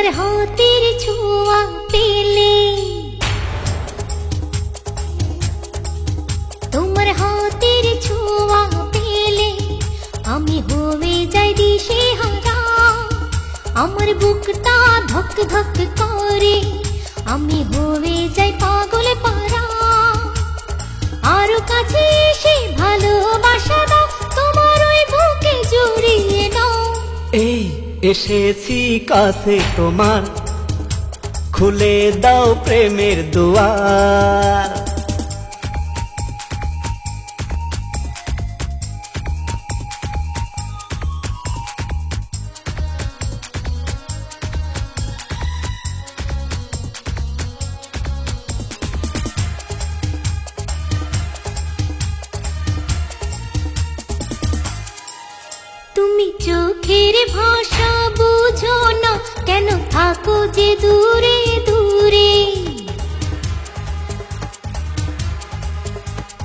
তোমার হাতের ছোঁয়া পেলে, তোমার হাতের ছোঁয়া পেলে আমি হয়ে যাই দিশেহারা। আমার বুকটা ধক ধক করে, আমি হয়ে যাই পাগল পারা। আরো কাছে এসে ভালোবাসা দাও, তোমার ওই বুকে জড়িয়ে নাও। এই এসেছি কাছে তোমার, খুলে দাও প্রেমের দুয়ার। তুমি চোখের ভাষা বুঝো না, কেন থাকো যে দূরে দূরে।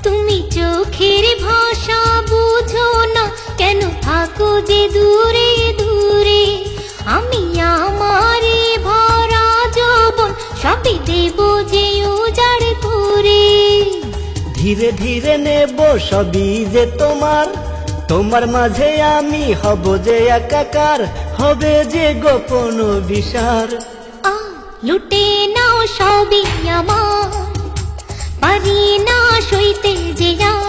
তুমি চোখের ভাষা বুঝো না, কেন থাকো যে দূরে দূরে। আমি আমারে ভরা যৌবন সবই দেব যে উজাড় করে। ধীরে ধীরে নেব সবই যে তোমার, তোমার মাঝে আমি হব যে একাকার, হবে যে গোপন অভিসার। লুটে নাও সবই আমার, পারি না সইতে যে আজ।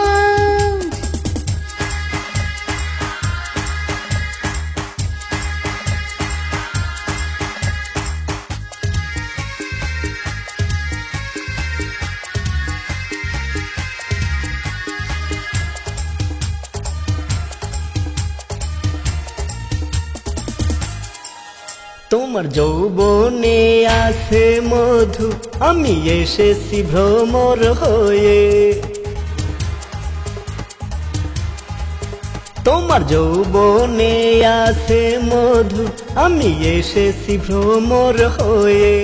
তোমার যৌবনে আছে মধু, আমি এসেছি ভ্রমর হয়ে। তোমার যৌবনে আছে মধু, আমি এসেছি ভ্রমর হয়ে।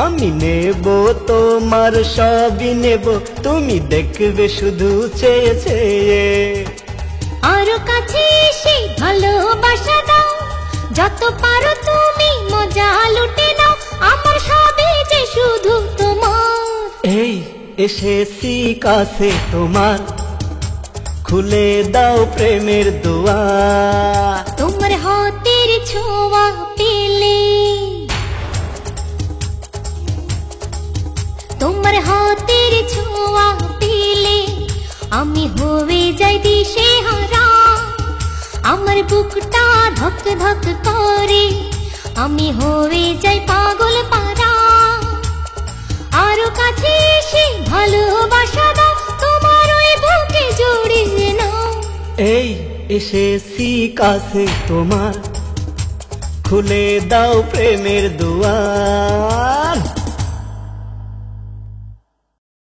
আমি নেব তোমার সবই নেব, তুমি দেখবে শুধু চেয়ে চেয়ে। আরো কাছে এসে ভালোবাসা দাও, যত পারো তুমি মজা লুটে নাও। আমার সবই যে শুধু তোমার। এই এসেছি কাছে তোমার, খুলে দাও প্রেমের দুয়ার। তোমার হাতের ছোঁয়া পেলে, তোমার হাতের ছোঁয়া পেলে আমি হয়ে যাই দিশেহারা। আমার বুকটা ধক ধক করে, আমি হয়ে যাই পাগল পারা। আরো কাছে এসে ভালোবাসা দাও, তোমার ওই বুকে জড়িয়ে নাও। এই এসেছি কাছে তোমার, খুলে দাও প্রেমের দুয়ার।